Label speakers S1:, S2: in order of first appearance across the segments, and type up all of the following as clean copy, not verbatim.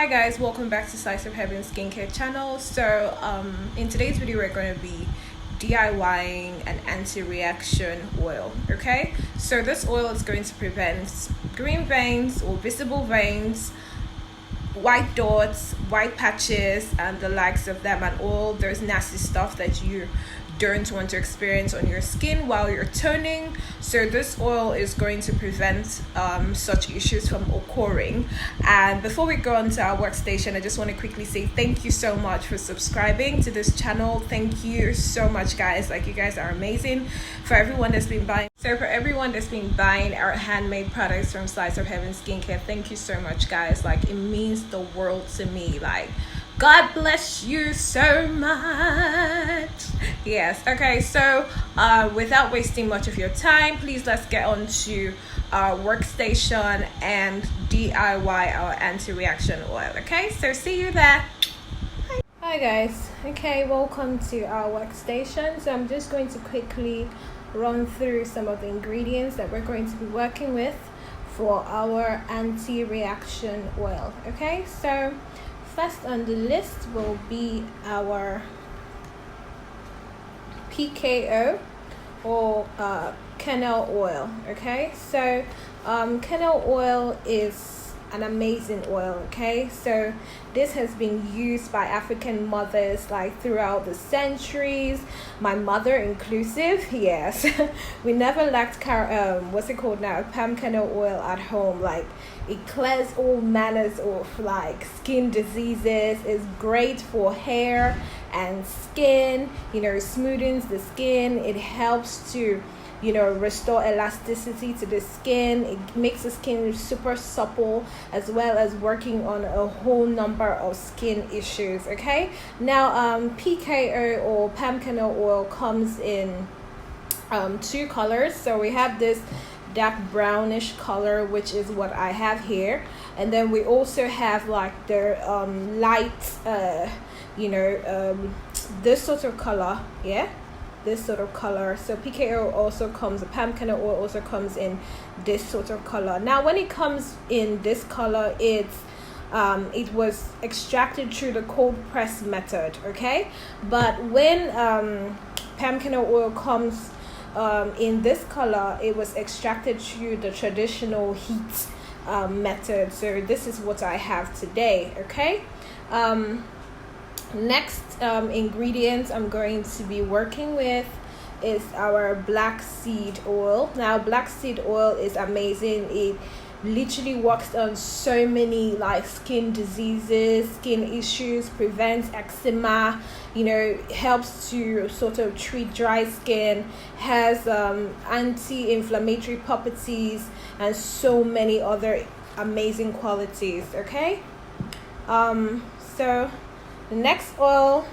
S1: Hi guys, welcome back to Slice of Heaven Skincare channel. So in today's video we're going to be DIYing an anti-reaction oil. Okay, so this oil is going to prevent green veins or visible veins, white dots, white patches, and the likes of them, and all those nasty stuff that you don't want to experience on your skin while you're toning. So this oil is going to prevent such issues from occurring. And before we go on to our workstation, I just want to quickly say thank you so much for subscribing to this channel. Thank you so much, guys. Like, you guys are amazing. For everyone that's been buying our handmade products from Slice of Heaven Skincare, thank you so much, guys. Like, it means the world to me. Like, God bless you so much. Yes. Okay, so without wasting much of your time, please let's get on to our workstation and DIY our anti-reaction oil. Okay, so see you there. Hi guys. Okay, welcome to our workstation. So I'm just going to quickly run through some of the ingredients that we're going to be working with for our anti-reaction oil. Okay, so first on the list will be our PKO or kernel oil. Okay, so kernel oil is an amazing oil. Okay, so this has been used by African mothers like throughout the centuries, my mother inclusive. Yes. We never lacked palm kernel oil at home. Like, it clears all manners of like skin diseases. It's great for hair and skin, smoothens the skin. It helps to restore elasticity to the skin. It makes the skin super supple, as well as working on a whole number of skin issues. Okay, now PKO or palm kernel oil comes in two colors. So we have this dark brownish color, which is what I have here, and then we also have like the light this sort of color. This sort of color. So PKO also comes, palm kernel oil also comes in this sort of color. Now when it comes in this color, it was extracted through the cold press method. Okay, but when palm kernel oil comes in this color, it was extracted through the traditional heat method. So this is what I have today. Okay, next ingredients I'm going to be working with is our black seed oil. Now black seed oil is amazing. It literally works on so many like skin diseases, skin issues, prevents eczema, helps to sort of treat dry skin, has anti-inflammatory properties, and so many other amazing qualities. Okay, so the next oil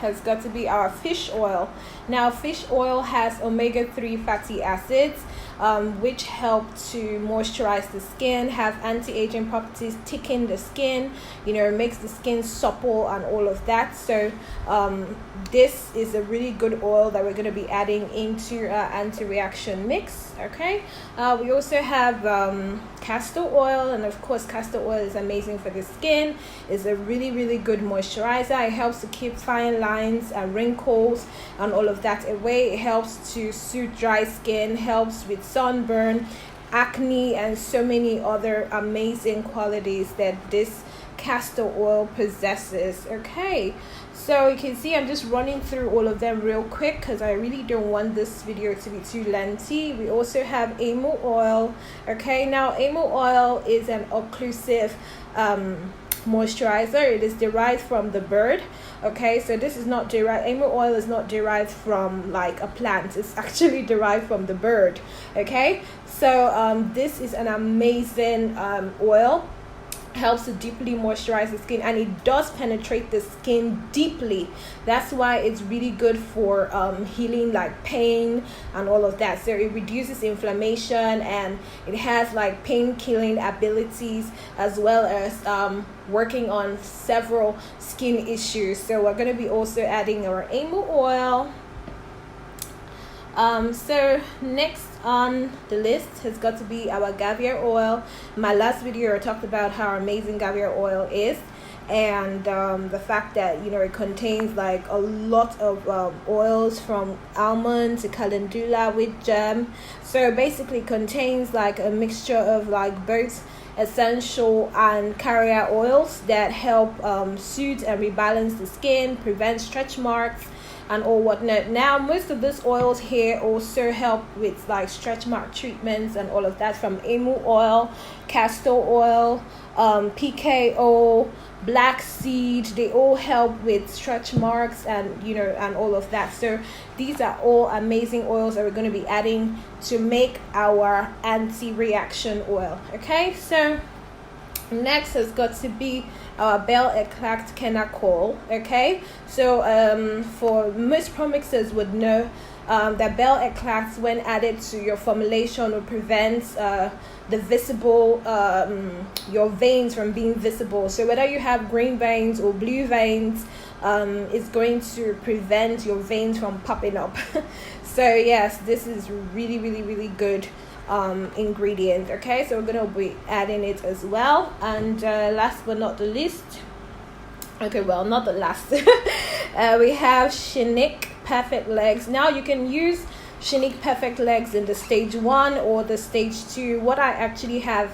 S1: has got to be our fish oil. Now fish oil has omega-3 fatty acids, which help to moisturize the skin, have anti-aging properties, thicken the skin, makes the skin supple and all of that. So this is a really good oil that we're going to be adding into our anti-reaction mix. Okay, we also have castor oil, and of course castor oil is amazing for the skin. It's a really good moisturizer. It helps to keep fine lines and wrinkles and all of that away. It helps to soothe dry skin, helps with sunburn, acne, and so many other amazing qualities that this castor oil possesses. Okay, so you can see I'm just running through all of them real quick because I really don't want this video to be too lengthy. We also have emul oil. Okay, now emul oil is an occlusive moisturizer. It is derived from the bird. Okay, so this is not derived, emul oil is not derived from like a plant. It's actually derived from the bird. Okay, so this is an amazing oil. Helps to deeply moisturize the skin, and it does penetrate the skin deeply. That's why it's really good for healing like pain and all of that. So it reduces inflammation, and it has like pain killing abilities, as well as working on several skin issues. So we're going to be also adding our emul oil. So next on the list has got to be our Gavia oil. My last video I talked about how amazing Gavia oil is, and the fact that it contains like a lot of oils, from almond to calendula with gem. So basically contains like a mixture of like both essential and carrier oils that help soothe and rebalance the skin, prevent stretch marks and all whatnot. Now most of these oils here also help with like stretch mark treatments and all of that, from emu oil, castor oil, PKO, black seed. They all help with stretch marks and and all of that. So these are all amazing oils that we're going to be adding to make our anti-reaction oil. Okay, so next has got to be our bell eclat kenacol. Okay, so for most premixers would know that bell eclats, when added to your formulation, will prevent the visible your veins from being visible. So whether you have green veins or blue veins, it's going to prevent your veins from popping up. So yes, this is really good ingredient. Okay, so we're going to be adding it as well. And last but not the least, okay, well, not the last, we have Shenic perfect legs. Now you can use Shenic perfect legs in the stage 1 or the stage 2. What I actually have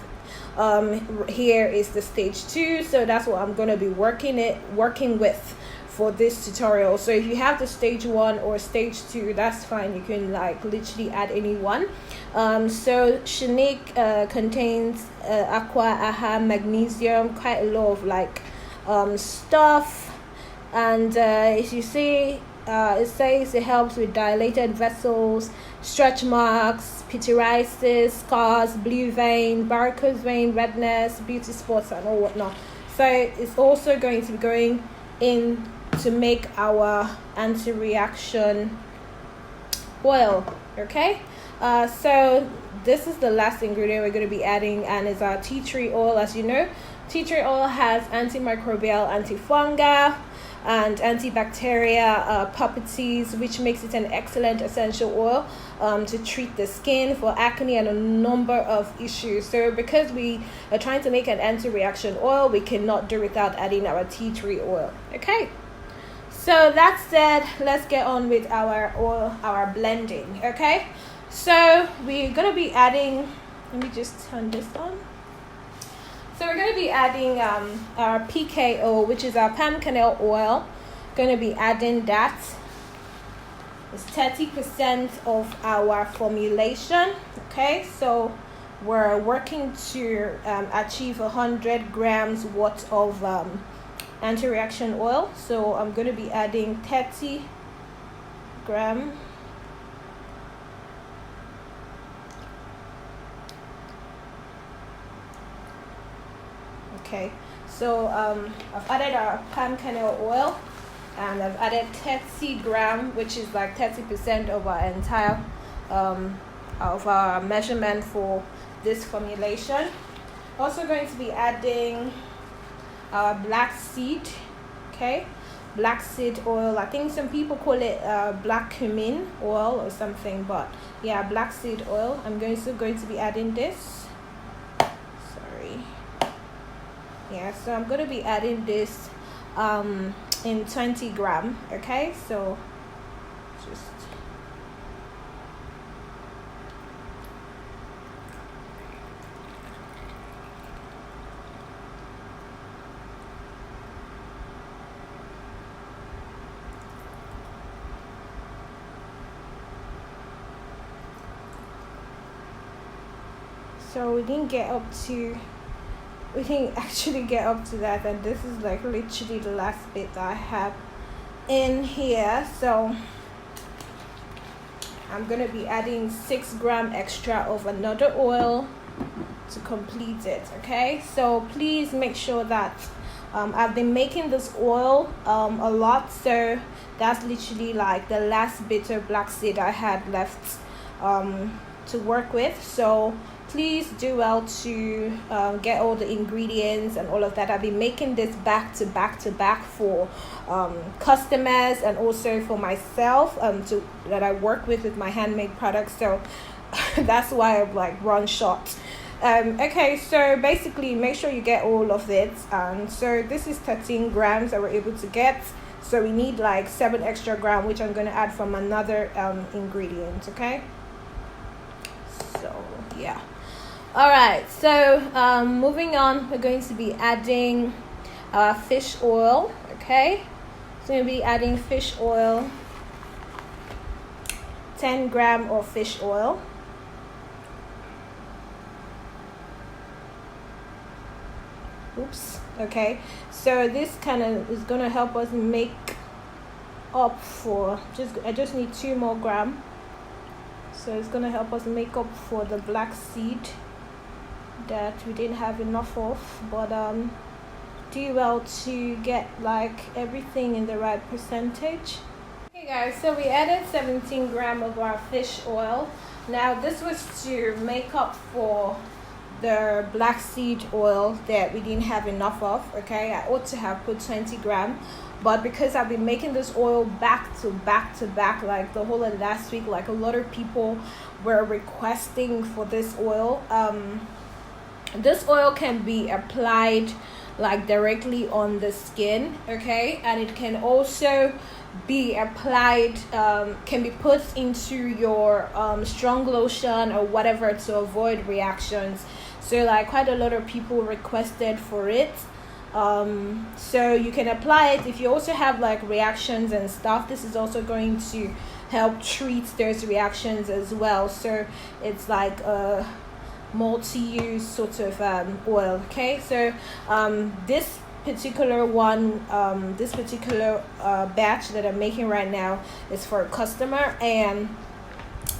S1: here is the stage 2, so that's what I'm going to be working with for this tutorial. So if you have the stage 1 or stage 2, that's fine. You can like literally add any one. So Shenic contains aqua, aha, magnesium, quite a lot of like stuff, and as you see, it says it helps with dilated vessels, stretch marks, pityriasis, scars, blue vein, varicose vein, redness, beauty spots and all whatnot. So it's also going to be going in to make our anti-reaction oil. Okay, so this is the last ingredient we're going to be adding, and it's our tea tree oil. As you know, tea tree oil has antimicrobial, antifungal and antibacterial properties, which makes it an excellent essential oil to treat the skin for acne and a number of issues. So because we are trying to make an anti-reaction oil, we cannot do without adding our tea tree oil. Okay, so that said, let's get on with our oil, our blending. Okay, so we're going to be adding, let me just turn this on. So we're going to be adding our PKO, which is our palm kernel oil. Going to be adding that. It's 30% of our formulation. Okay, so we're working to achieve 100 grams worth of anti-reaction oil. So I'm going to be adding 30 grams. Okay, so I've added our palm kernel oil, and I've added 30 grams, which is like 30% of our entire of our measurement for this formulation. Also going to be adding our black seed. Okay, black seed oil. I think some people call it black cumin oil or something, but yeah, black seed oil. I'm going to be adding this. Yeah, so I'm going to be adding this in 20 grams. Okay, so just so we didn't actually get up to that, and this is like literally the last bit that I have in here. So I'm gonna be adding 6 grams extra of another oil to complete it. Okay, so please make sure that I've been making this oil a lot, so that's literally like the last bit of black seed I had left to work with. So please do well to get all the ingredients and all of that. I've been making this back to back for customers and also for myself that I work with my handmade products. So that's why I've like run short. Okay, so basically make sure you get all of it. So this is 13 grams that we're able to get. So we need like 7 extra grams, which I'm going to add from another ingredient. Okay, so yeah. All right, so moving on, we're going to be adding fish oil. Okay, so we'll be adding fish oil, 10 grams of fish oil. Oops. Okay, so this kind of is gonna help us make up for I just need 2 more grams. So it's gonna help us make up for the black seed that we didn't have enough of. But do well to get like everything in the right percentage. Okay guys, so we added 17 grams of our fish oil. Now this was to make up for the black seed oil that we didn't have enough of. Okay, I ought to have put 20 grams, but because I've been making this oil back to back like the whole of last week, like a lot of people were requesting for this oil. This oil can be applied like directly on the skin, okay, and it can also be applied, can be put into your strong lotion or whatever to avoid reactions. So like quite a lot of people requested for it. So you can apply it if you also have like reactions and stuff. This is also going to help treat those reactions as well. So it's like a multi-use sort of oil. Okay, so this particular one, this particular batch that I'm making right now is for a customer, and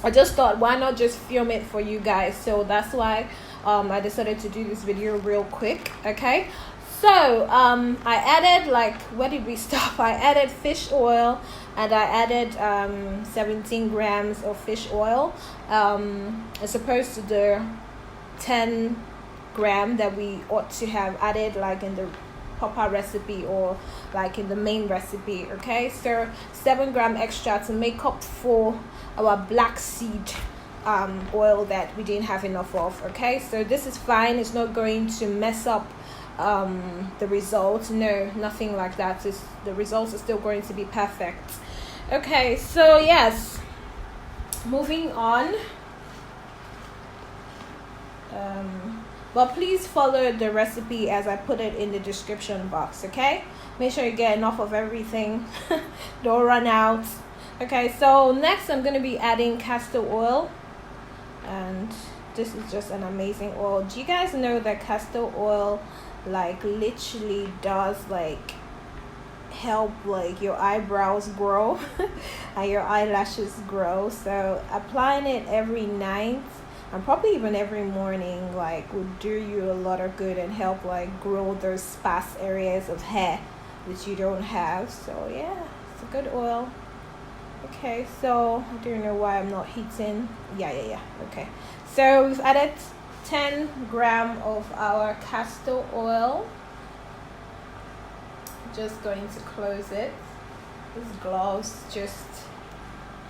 S1: I just thought, why not just film it for you guys? So that's why I decided to do this video real quick. Okay, so I added, like, where did we stop? I added fish oil, and I added 17 grams of fish oil as opposed to the 10 grams that we ought to have added like in the proper recipe or like in the main recipe. Okay, so 7 grams extra to make up for our black seed oil that we didn't have enough of. Okay, so this is fine. It's not going to mess up the results. No, nothing like that. The results are still going to be perfect. Okay, so yes, moving on. But please follow the recipe as I put it in the description box. Okay, make sure you get enough of everything. Don't run out. Okay, so next I'm going to be adding castor oil, and this is just an amazing oil. Do you guys know that castor oil like literally does like help like your eyebrows grow and your eyelashes grow? So applying it every night and probably even every morning like would do you a lot of good and help like grow those sparse areas of hair that you don't have. So yeah, it's a good oil. Okay, so I don't know why I'm not heating. Yeah. Okay, so we've added 10 grams of our castor oil. Just going to close it. These gloves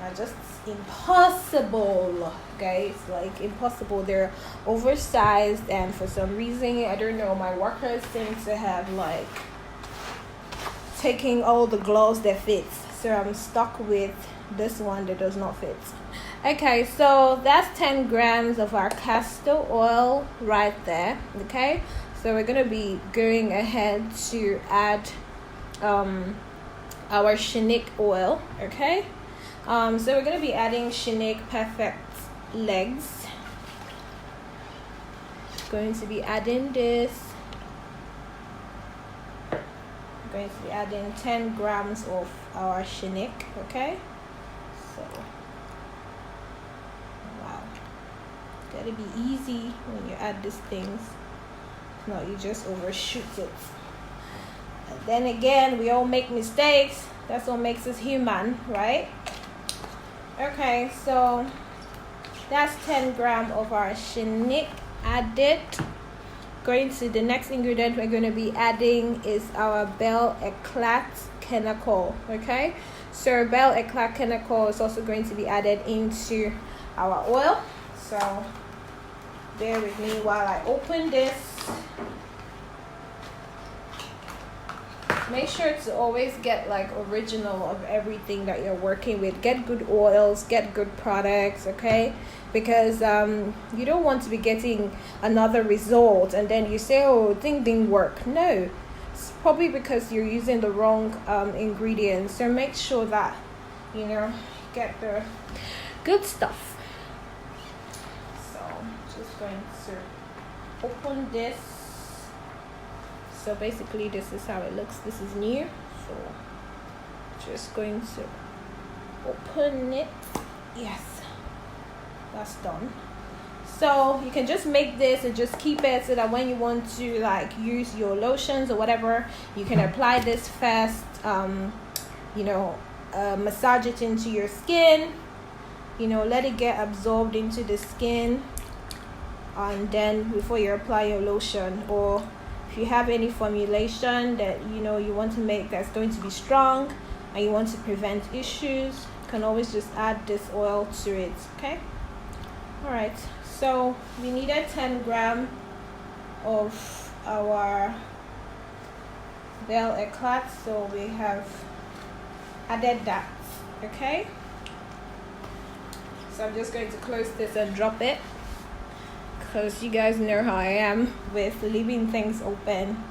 S1: are just impossible, guys, like impossible. They're oversized, and for some reason, I don't know, my workers seem to have like taking all the gloves that fits, so I'm stuck with this one that does not fit. Okay, so that's 10 grams of our castor oil right there. Okay, so we're gonna be going ahead to add our Shenic oil. Okay, so we're going to be adding Shenic Perfect Legs. Going to be adding this. I'm going to be adding 10 grams of our Shenic. Okay, so wow, it's got to be easy when you add these things. If not, you just overshoot it. And then again, we all make mistakes. That's what makes us human, right? Okay, so That's 10 grams of our Shenic added. Going to the next ingredient we're going to be adding is our bell eclat kenacol. Okay, so bell eclat kenacol is also going to be added into our oil. So bear with me while I open this. Make sure to always get like original of everything that you're working with. Get good oils, get good products, okay? Because you don't want to be getting another result and then you say, oh, thing didn't work. No, it's probably because you're using the wrong ingredients. So make sure that, you know, get the good stuff. So just going to open this. So basically this is how it looks. This is new. So just going to open it. Yes, that's done. So you can just make this and just keep it so that when you want to like use your lotions or whatever, you can apply this first. You know, massage it into your skin. You know, let it get absorbed into the skin, and then before you apply your lotion, or if you have any formulation that you know you want to make that's going to be strong and you want to prevent issues, you can always just add this oil to it. Okay, all right, so we needed 10 grams of our bell eclat, so we have added that. Okay, so I'm just going to close this and drop it, because you guys know how I am with leaving things open.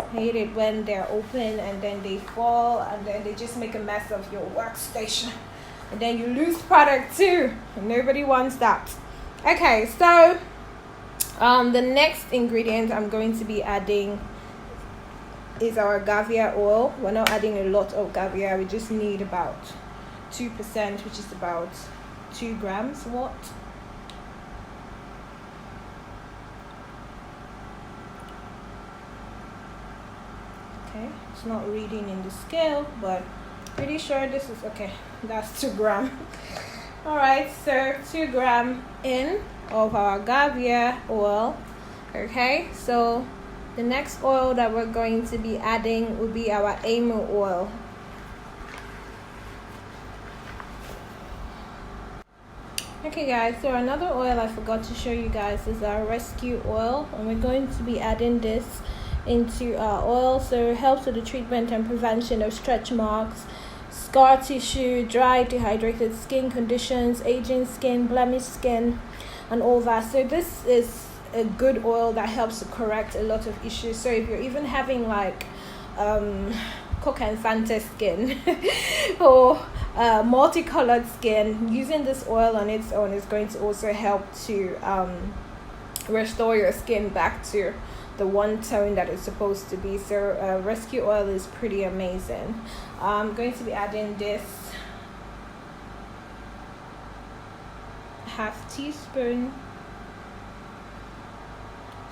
S1: I hate it when they're open and then they fall and then they just make a mess of your workstation and then you lose product too, and nobody wants that. Okay, so the next ingredient I'm going to be adding is our Gavia oil. We're not adding a lot of Gavia, we just need about 2%, which is about 2 grams. Okay, it's not reading in the scale, but pretty sure this is okay. That's 2 grams. All right, so 2 grams in of our Gavia oil. Okay, so the next oil that we're going to be adding will be our emulsification oil. Okay guys, so another oil I forgot to show you guys is our rescue oil, and we're going to be adding this into our oil. So it helps with the treatment and prevention of stretch marks, scar tissue, dry dehydrated skin conditions, aging skin, blemished skin, and all that. So this is a good oil that helps to correct a lot of issues. So if you're even having like Coke and Fanta skin or multicolored skin, using this oil on its own is going to also help to restore your skin back to the one tone that it's supposed to be. So rescue oil is pretty amazing. I'm going to be adding this half teaspoon,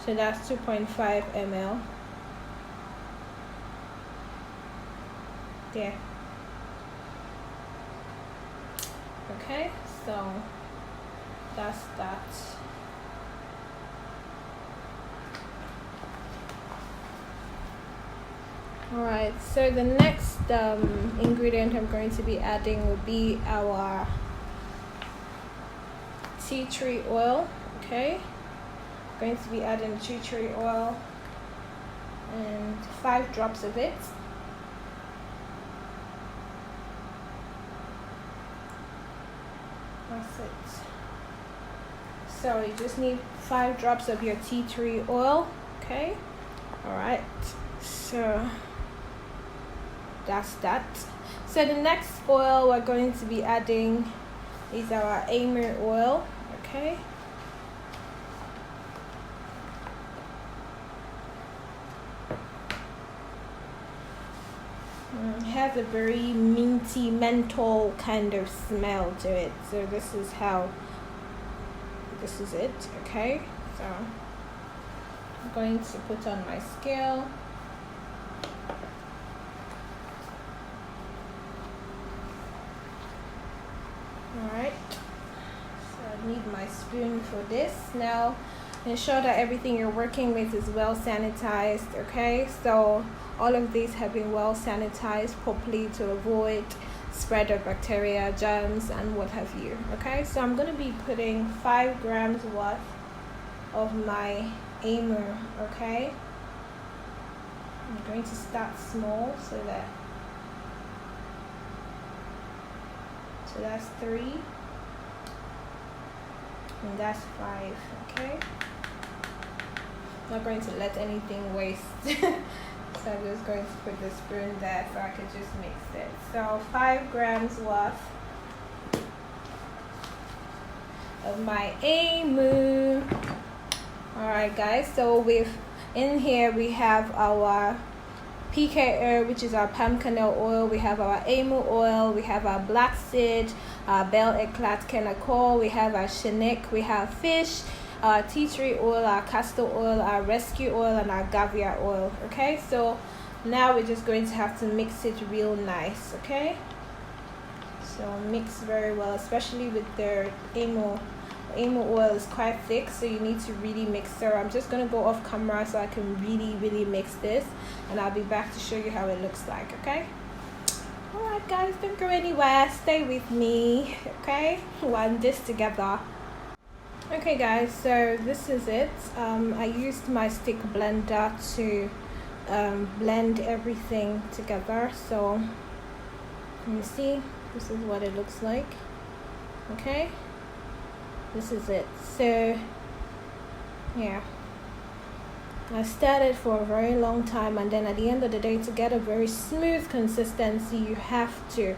S1: so that's 2.5 ml. Yeah. Okay, so that's that. Alright, so the next ingredient I'm going to be adding will be our tea tree oil. Okay, I'm going to be adding tea tree oil and 5 drops of it. That's it. So you just need 5 drops of your tea tree oil. Okay, alright, so that's that. So the next oil we're going to be adding is our emulsification oil. Okay, it has a very minty menthol kind of smell to it. So this is it. Okay, so I'm going to put on my scale. Alright, so need my spoon for this. Now ensure that everything you're working with is well sanitized. Okay, so all of these have been well sanitized properly to avoid spread of bacteria, germs, and what have you. Okay, so I'm going to be putting 5 grams worth of my emu. Okay, I'm going to start small so that's 3 and that's 5. Okay, not going to let anything waste. So I'm just going to put the spoon there so I could just mix it. So 5 grams worth of my emu. Alright guys, so in here we have our PKO, which is our palm kernel oil, we have our emu oil, we have our black seed, our bell eclat kenacol, we have our Shenic, we have fish, our tea tree oil, our castor oil, our rescue oil, and our Gavia oil. Okay, so now we're just going to have to mix it real nice. Okay, so mix very well, especially with the emu oil is quite thick, so you need to really mix. So I'm just going to go off camera so I can really mix this, and I'll be back to show you how it looks like. Okay, alright guys, don't go anywhere, stay with me. Okay, we're in this together. Okay guys, so this is it. I used my stick blender to blend everything together. So let me see, this is what it looks like. Okay, this is it. So yeah, I started for a very long time, and then at the end of the day, to get a very smooth consistency, you have to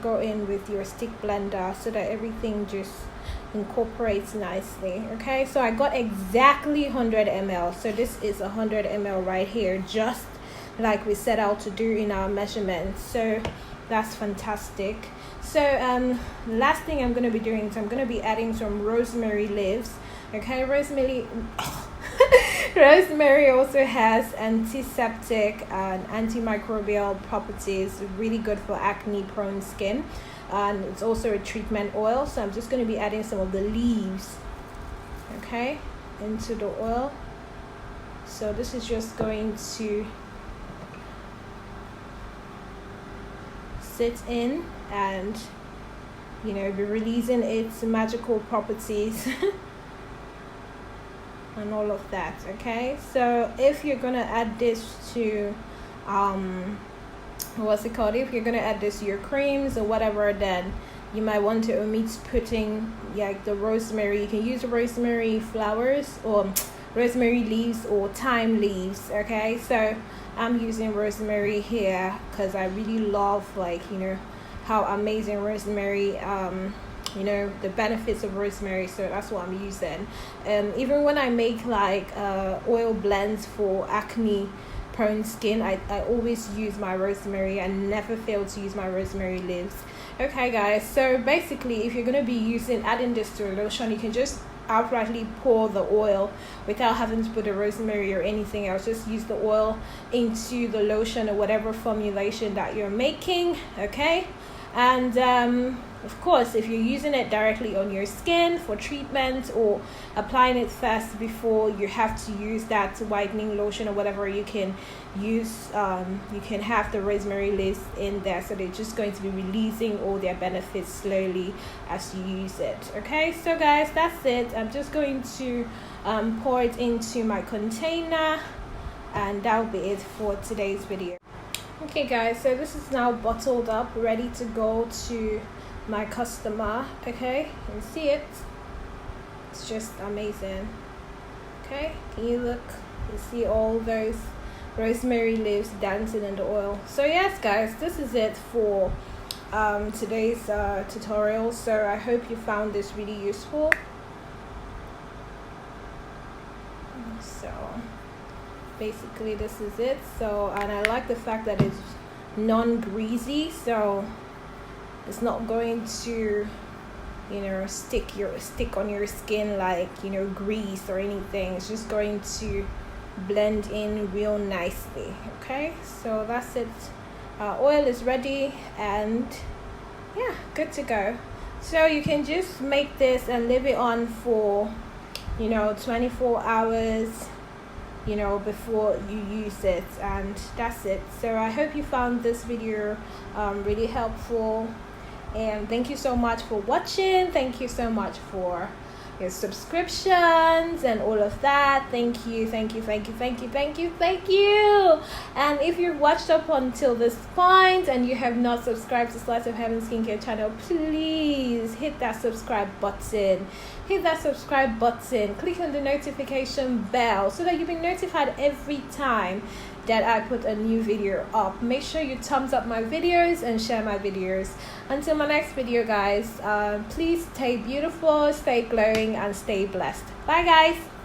S1: go in with your stick blender so that everything just incorporates nicely. Okay, so I got exactly 100 ml, so this is 100 ml right here, just like we set out to do in our measurements. So that's fantastic. So last thing I'm going to be doing is I'm going to be adding some rosemary leaves. Okay, rosemary also has antiseptic and antimicrobial properties, really good for acne prone skin, and it's also a treatment oil. So I'm just going to be adding some of the leaves, okay, into the oil. So this is just going to sit in and, you know, be releasing its magical properties and all of that. Okay, so if you're gonna add this to if you're gonna add this to your creams or whatever, then you might want to omit putting like the rosemary. You can use rosemary flowers or rosemary leaves or thyme leaves. Okay, so I'm using rosemary here because I really love, like, you know, how amazing rosemary, you know, the benefits of rosemary. So that's what I'm using. Even when I make like oil blends for acne prone skin, I always use my rosemary. I never fail to use my rosemary leaves. Okay guys, so basically if you're going to be adding this to a lotion, you can just outrightly pour the oil without having to put the rosemary or anything else. Just use the oil into the lotion or whatever formulation that you're making. Okay, and of course, if you're using it directly on your skin for treatment or applying it first before you have to use that whitening lotion or whatever, you can use you can have the rosemary leaves in there, so they're just going to be releasing all their benefits slowly as you use it. Okay, so guys, that's it. I'm just going to pour it into my container, and that'll be it for today's video. Okay guys, so this is now bottled up, ready to go to my customer. Okay, you can see it, it's just amazing. Okay, can you look? You see all those rosemary leaves dancing in the oil. So yes guys, this is it for today's tutorial. So I hope you found this really useful. So basically this is it. So, and I like the fact that it's non-greasy, so it's not going to, you know, stick on your skin like, you know, grease or anything. It's just going to blend in real nicely. Okay, so that's it. Oil is ready, and yeah, good to go. So you can just make this and leave it on for 24 hours before you use it, and that's it. So I hope you found this video really helpful, and thank you so much for watching. Thank you so much for your subscriptions and all of that. Thank you. And if you've watched up until this point and you have not subscribed to Slice of Heaven Skincare channel, please hit that subscribe button. Click on the notification bell so that you'll be notified every time that I put a new video up. Make sure you thumbs up my videos and share my videos. Until my next video, guys, please stay beautiful, stay glowing, and stay blessed. Bye, guys.